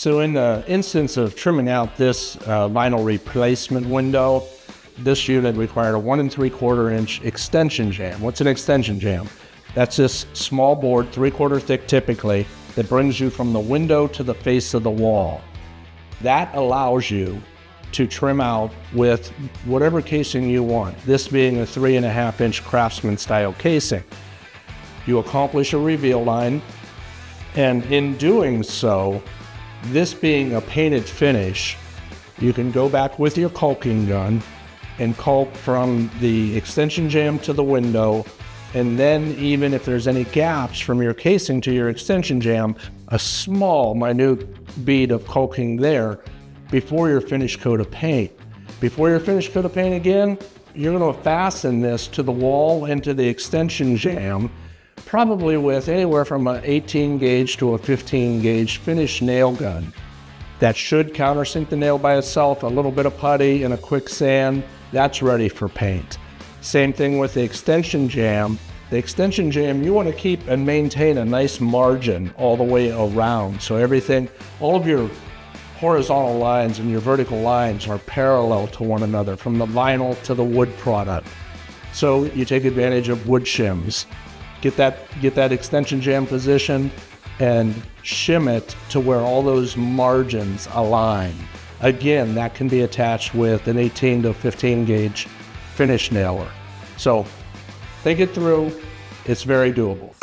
So in the instance of trimming out this vinyl replacement window, this unit required a 1 3/4 inch extension jamb. What's an extension jamb? That's this small board, 3/4 thick typically, that brings you from the window to the face of the wall. That allows you to trim out with whatever casing you want, this being a 3.5 inch Craftsman style casing. You accomplish a reveal line, and in doing so, this being a painted finish, you can go back with your caulking gun and caulk from the extension jamb to the window, and then even if there's any gaps from your casing to your extension jamb, a small, minute bead of caulking there before your finished coat of paint. Before your finished coat of paint again, you're going to fasten this to the wall and to the extension jamb, probably with anywhere from an 18 gauge to a 15 gauge finish nail gun. That should countersink the nail by itself, a little bit of putty and a quick sand, that's ready for paint. Same thing with the extension jamb. The extension jamb, you want to keep and maintain a nice margin all the way around. So everything, all of your horizontal lines and your vertical lines are parallel to one another from the vinyl to the wood product. So you take advantage of wood shims. Get that extension jamb position and shim it to where all those margins align. Again, that can be attached with an 18 to 15 gauge finish nailer. So think it through, it's very doable.